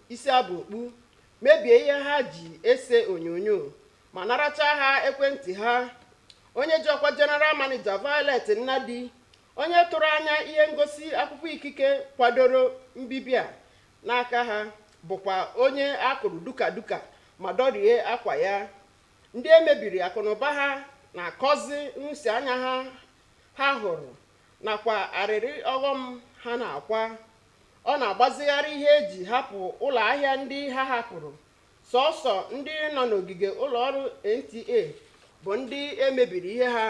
isi abụkpu mebie ihe ha ji ese onyonyo ma naracha ha ekwentị ha. Onye ji ọkwa General Manager Violet Nnadi, onye tụrụ anya ihe ngosi akwụkwọ ikike kwadoro mbibi a n'aka ha, bụkwa onye akụrụ duka ma dọrie akwa ya. Ndị emebiri akụnụba ha na-akọzi nhụsi anya ha hụrụ nakwa arịrị ọghọm ha na-akwa. Ọ na-agbazigharị ihe eji hapụ ụlọ ahịa ndị ha hapụrụ. Sọọsọ ndị nọ n'ogige ụlọọrụ NTA bụ ndị emebiri ihe ha.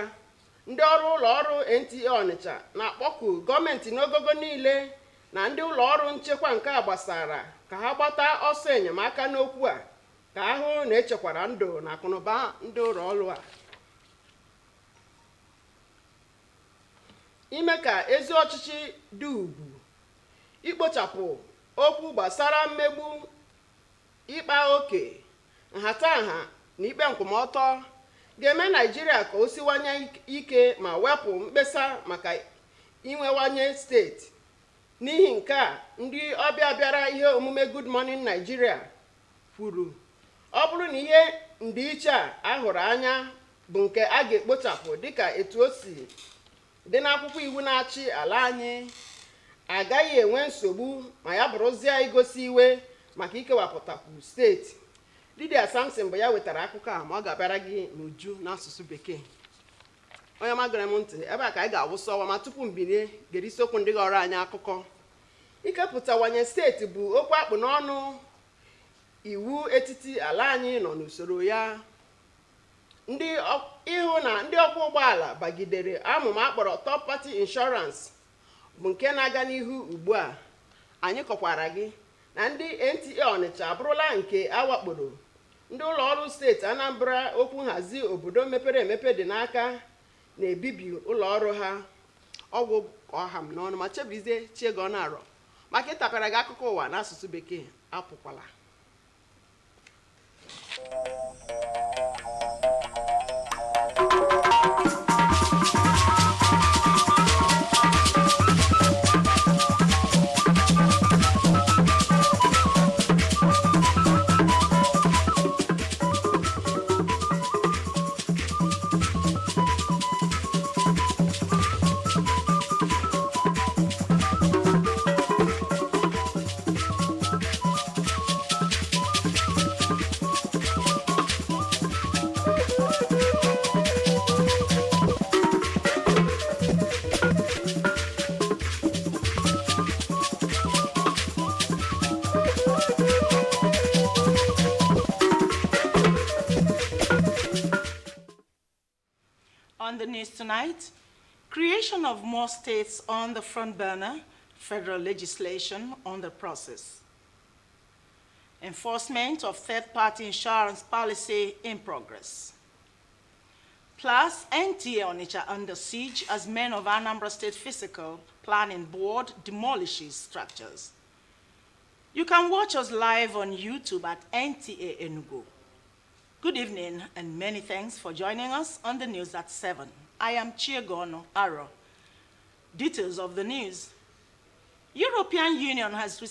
Ndị ọrụ ụlọọrụ NTA Ọnịcha na-akpọku gọọmenti n'ogogo niile na ndị ụlọọrụ nchekwa nke a gbasara ka ha gbata ọsọ enyemaka n'okwu a, ka ahụ na-echekwara ndụ na akụnụba ndị ụlọ ọrụ a. Ime ka ezi ọchịchị dị ugwu, ikpochapụ okwu gbasara mmegbu, ịkpa oke, nhatanha na ikpe nkwụmọtọ ga-eme Naịjirịa ka o siwanye ike ma wepụ mkpesa maka inwewanye steeti. N'ihi nke a, ndị ọbịa bịara ihe omume Good Morning Nigeria kwuru ọ bụrụ na ihe ndịiche a hụrụ anya bụ nke a ga-ekpochapụ dịka etu o si dị n'akwụkwọ iwu na-achị ala anyị, agaghị enwe nsogbu ma ya bụrụzie igosi iwe maka ikewapụtakwu steeti. Lydia Samson bụ ya wetara akụkọ a, ma ọ ga-abịara gị n'uju n'asụsụ Bekee. Onye magara m ntị, ebe a ka anyị ga-awụsa ọwa, ma tupu mbilie gere isiokwu ndị ghọrọ anyị akụkọ. Ikepụtawanye steeti bụ okwu akpụ n'ọnụ. Iwu etiti ala anyị nọ n'usoro ya. Ịhụ na ndị ọkwọ ụgbọala bagidere amụma akpọrọ Third Party Insurance bụ nke na-aga n'ihu ugbu a. Anyị kọkwara gị na ndị NTA Ọnịcha abụrụla nke awakporo. Ndị ụlọ ọrụ steeti Anambra okwu nhazi obodo mepere emepe dị n'aka na-ebibi ụlọ ọrụ ha. Ọgwụ ọha m n'ọnụ ma chebizie Chiego na-arọ maka ịtapịara gị akụkọ ụwa n'asụsụ Bekee. Apụkwala. On the news tonight, creation of more states on the front burner, federal legislation on the process. Enforcement of third-party insurance policy in progress. Plus, NTA Onitsha under siege as men of Anambra State Physical Planning Board demolishes structures. You can watch us live on YouTube at NTA Enugu. Good evening and many thanks for joining us on the news at 7. I am Chiego Aro. Details of the news. European Union has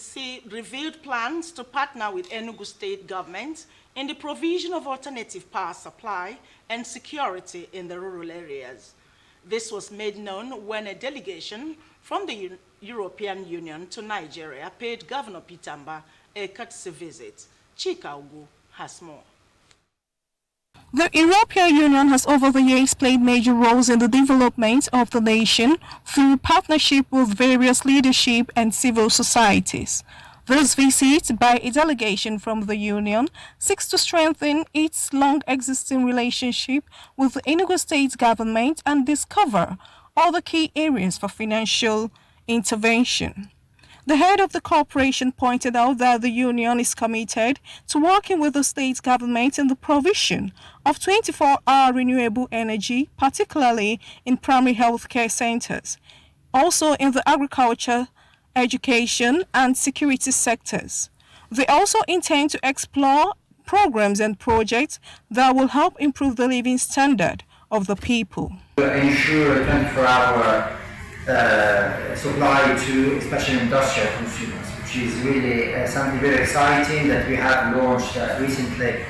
revealed plans to partner with Enugu State government in the provision of alternative power supply and security in the rural areas. This was made known when a delegation from the European Union to Nigeria paid Governor Pitamba a courtesy visit. Chika Ugu has more. The European Union has over the years played major roles in the development of the nation through partnership with various leadership and civil societies. This visit by a delegation from the Union seeks to strengthen its long-existing relationship with the Enugu State government and discover other key areas for financial intervention. The head of the corporation pointed out that the union is committed to working with the state government in the provision of 24-hour renewable energy, particularly in primary health care centers, also in the agriculture, education, and security sectors. They also intend to explore programs and projects that will help improve the living standard of the people. Ensure a 24-hour supply to especially industrial consumers. which is really something very exciting that we have launched recently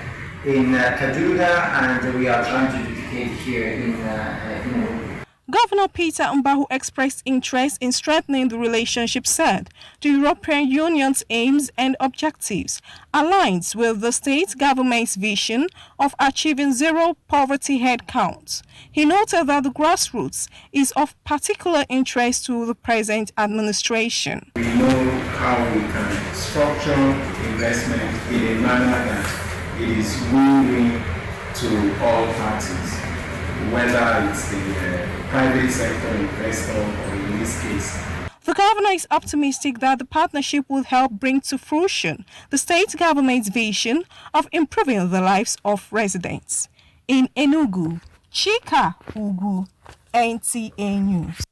in Kaduda, and we are trying to duplicate here in Enugu. Governor Peter Mba, who expressed interest in strengthening the relationship, said the European Union's aims and objectives aligns with the state government's vision of achieving zero poverty head count. He noted that the grassroots is of particular interest to the present administration. We know how we can structure investment in a manner that it is win-win to all parties, whether it's the private sector investor or in this case. The governor is optimistic that the partnership will help bring to fruition the state government's vision of improving the lives of residents. In Enugu, Chika Ugu, NTA News.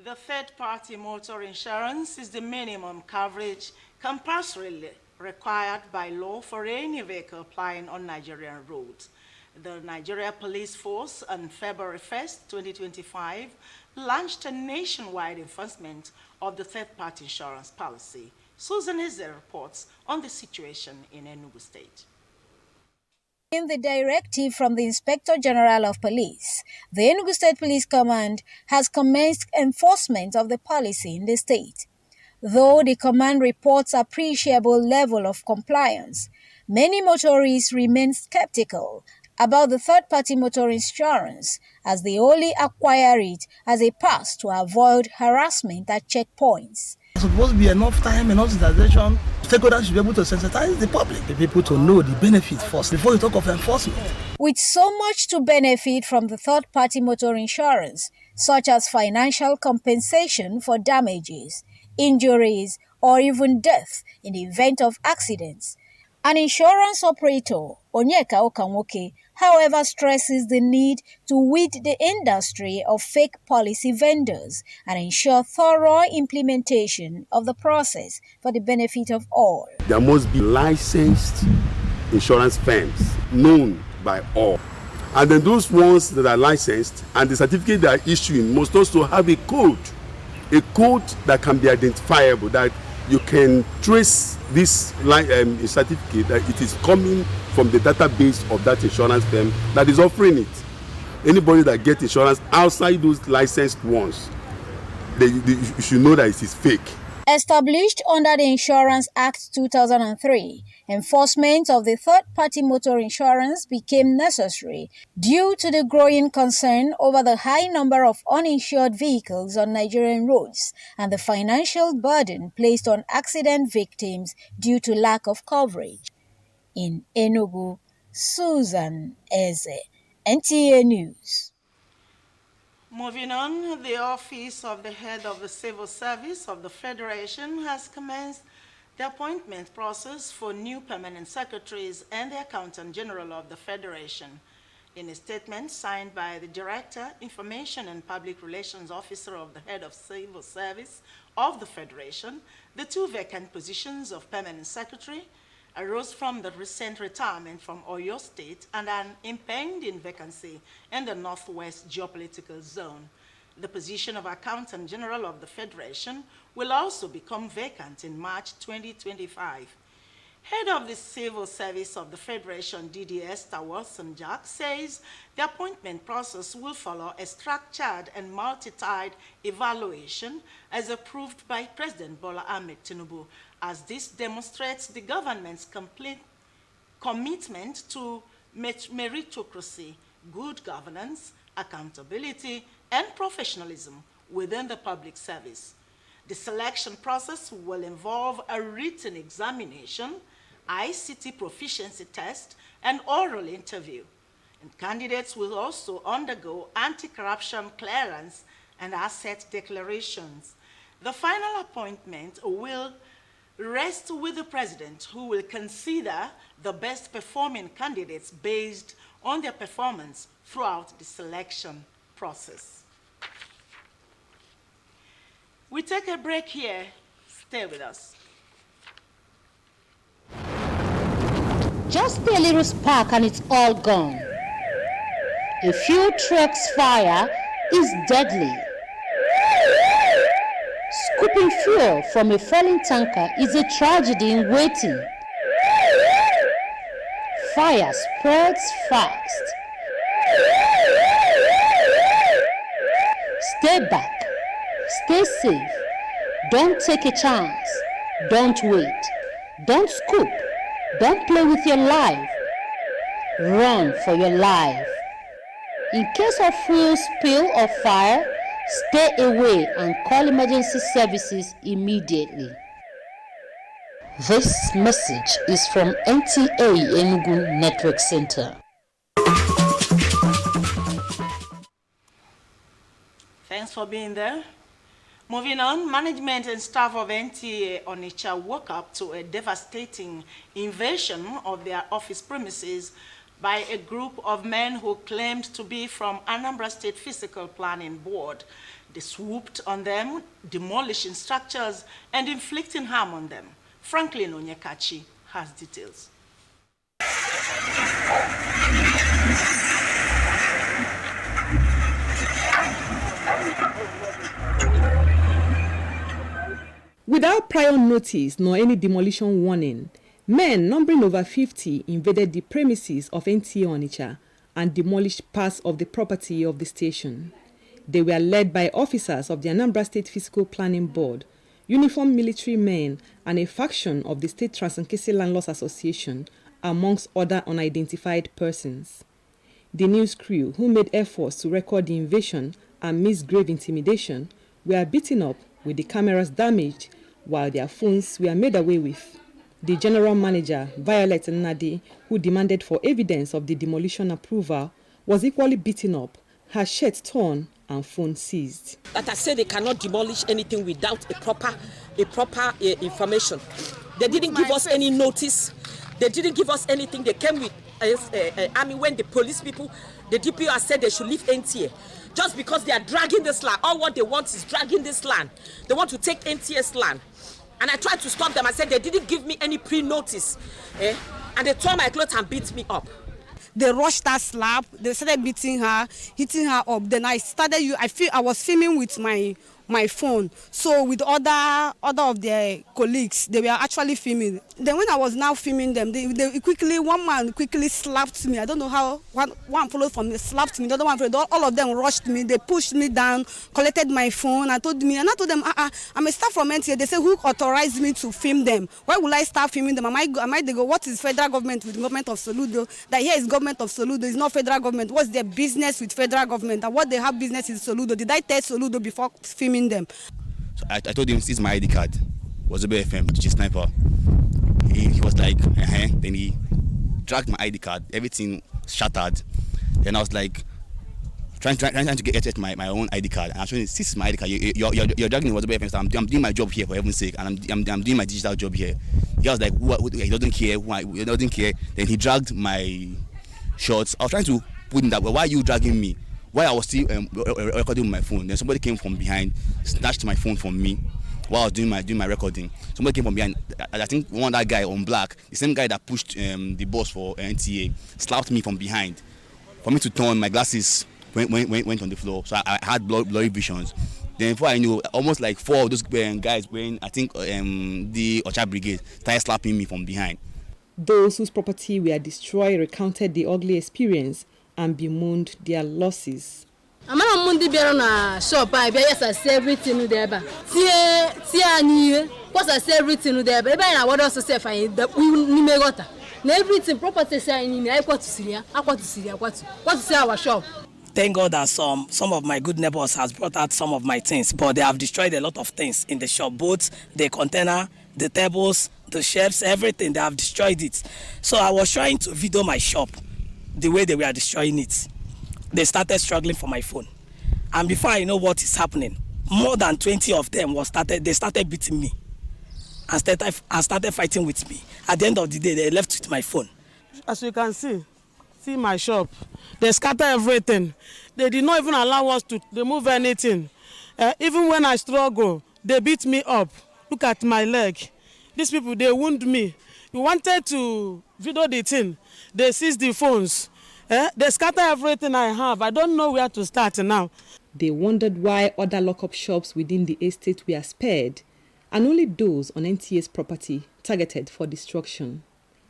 The third-party motor insurance is the minimum coverage compulsorily required by law for any vehicle plying on Nigerian roads. The Nigeria Police Force on February 1st, 2025, launched a nationwide enforcement of the third-party insurance policy. Susan Eze reports on the situation in Enugu State. In the directive from the Inspector General of Police, the Enugu State Police Command has commenced enforcement of the policy in the state. Though the command reports appreciable level of compliance, many motorists remain skeptical about the third-party motor insurance as they only acquire it as a pass to avoid harassment at checkpoints. There's supposed to be enough time, enough sensitization. Stakeholders should be able to sensitize the public, the people to know the benefits first before you talk of enforcement. With so much to benefit from the third-party motor insurance, such as financial compensation for damages, injuries, or even death in the event of accidents, an insurance operator, Onyeka Okanwoke, however, stresses the need to weed the industry of fake policy vendors and ensure thorough implementation of the process for the benefit of all. There must be licensed insurance firms known by all. And then those ones that are licensed and the certificate they are issuing must also have a code that can be identifiable, that you can trace this certificate that it is coming from the database of that insurance firm that is offering it. Anybody that gets insurance outside those licensed ones, you should know that it is fake. Established under the Insurance Act 2003, enforcement of the third-party motor insurance became necessary due to the growing concern over the high number of uninsured vehicles on Nigerian roads and the financial burden placed on accident victims due to lack of coverage. In Enugu, Susan Eze, NTA News. Moving on, the Office of the Head of the Civil Service of the Federation has commenced the appointment process for new permanent secretaries and the Accountant General of the Federation. In a statement signed by the Director, Information and Public Relations Officer of the Head of Civil Service of the Federation, the two vacant positions of permanent secretary arose from the recent retirement from Oyo State and an impending vacancy in the Northwest geopolitical zone. The position of Accountant General of the Federation will also become vacant in March 2025. Head of the Civil Service of the Federation, DDS Tawarson Jack, says the appointment process will follow a structured and multi-tied evaluation as approved by President Bola Ahmed Tinubu, as this demonstrates the government's complete commitment to meritocracy, good governance, accountability, and professionalism within the public service. The selection process will involve a written examination, ICT proficiency test, and oral interview. And candidates will also undergo anti-corruption clearance and asset declarations. The final appointment will rest with the President, who will consider the best performing candidates based on their performance throughout the selection process. We take a break here. Stay with us. Just a little spark and it's all gone. A few trucks fire is deadly. Scoop Escaping fuel from a falling tanker is a tragedy in waiting. Fire spreads fast. Stay back. Stay safe. Don't take a chance. Don't wait. Don't scoop. Don't play with your life. Run for your life. In case of fuel spill or fire, stay away and call emergency services immediately. This message is from NTA Enugu Network Center. Thanks for being there. Moving on, management and staff of NTA Onitsha woke up to a devastating invasion of their office premises by a group of men who claimed to be from Anambra State Physical Planning Board. They swooped on them, demolishing structures and inflicting harm on them. Franklin Onyekachi has details. Without prior notice nor any demolition warning, men numbering over 50 invaded the premises of NTA Onitsha and demolished parts of the property of the station. They were led by officers of the Anambra State Physical Planning Board, uniformed military men, and a faction of the State Transankesi Landlords Association, amongst other unidentified persons. The news crew, who made efforts to record the invasion amidst grave intimidation, were beaten up with the cameras damaged, while their phones were made away with. The general manager, Violet Nnadi, who demanded for evidence of the demolition approval, was equally beaten up, her shirt torn and phone seized. That I said they cannot demolish anything without a proper information. They didn't give us any notice. They didn't give us anything. They came with when the police people, the DPO said they should leave NTA. Just because they are dragging this land. All what they want is dragging this land. They want to take NTA's land. And I tried to stop them. I said they didn't give me any pre-notice. And they tore my clothes and beat me up. They rushed that slab. They started beating her, hitting her up. Then I was filming with my phone. So with other of their colleagues, they were actually filming. Then when I was now filming them, one man quickly slapped me. I don't know how. One followed from me, slapped me. The other one followed. All of them rushed me. They pushed me down, collected my phone. I told them, I'm a staff from NTA. They say, who authorized me to film them? Why will I start filming them? They go, what is federal government with the government of Soludo? That here is government of Soludo. It's not federal government. What's their business with federal government? And what they have business in Soludo? Did I tell Soludo before filming them? So I told him, this is my ID card. It was a BFM, which is sniper. He was like, Then he dragged my ID card. Everything shattered. Then I was like, trying to get my own ID card. And actually, this is my ID card. You're dragging it was a BFM. So I'm doing my job here for heaven's sake, and I'm doing my digital job here. He was like, he doesn't care. He doesn't care. Then he dragged my shorts. I was trying to put him that way. Why are you dragging me? While I was still recording with my phone, then somebody came from behind, snatched my phone from me while I was doing my recording. Somebody came from behind. I think one of that guy on black, the same guy that pushed the boss for NTA, slapped me from behind. For me to turn, my glasses went on the floor, so I had blurry visions. Then before I knew, almost like 4 of those guys wearing, I think, the Ocha Brigade, started slapping me from behind. Those whose property were destroyed recounted the ugly experience and bemoaned their losses. I'm Mundi Berona shop, I say everything there. Tia, what's I say everything there? Baby, I would also say that we nimegota. Everything property saying, I got to Syria, what to say our shop. Thank God that some of my good neighbors has brought out some of my things, but they have destroyed a lot of things in the shop, both the container, the tables, the shelves, everything. They have destroyed it. So I was trying to video my shop the way they were destroying it. They started struggling for my phone. And before I know what is happening, more than 20 of them they started beating me and started fighting with me. At the end of the day, they left with my phone. As you can see my shop. They scatter everything. They did not even allow us to remove anything. Even when I struggle, they beat me up. Look at my leg. These people, they wound me. We wanted to video the thing. They seized the phones. They scatter everything I have. I don't know where to start now. They wondered why other lock-up shops within the estate were spared and only those on NTA's property targeted for destruction.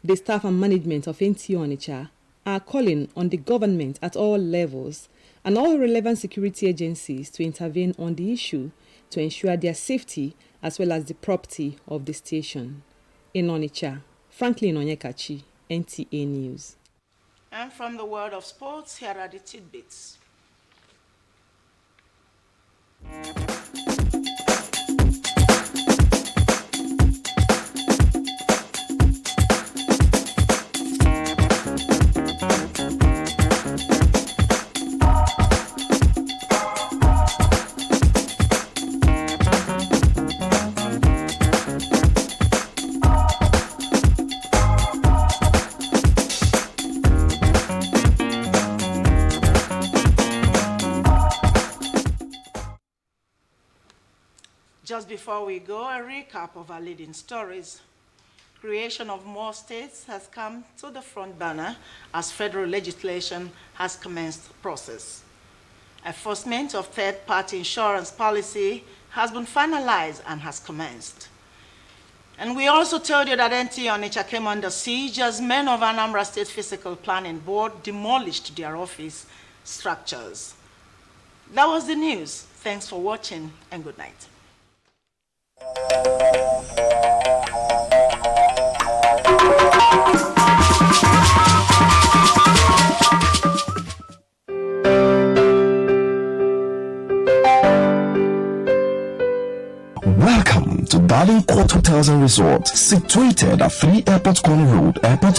The staff and management of NTA Onitsha are calling on the government at all levels and all relevant security agencies to intervene on the issue to ensure their safety as well as the property of the station. In Onitsha, Franklin Onyekachi, NTA News. And from the world of sports, here are the tidbits. Just before we go, a recap of our leading stories. Creation of more states has come to the front burner as federal legislation has commenced the process. Enforcement of third-party insurance policy has been finalized and has commenced. And we also told you that NTA Onitsha came under siege as men of Anambra State Physical Planning Board demolished their office structures. That was the news. Thanks for watching and good night. Welcome to Darling Court Hotels and Resorts, situated at 3 Airport Corner Road, Airport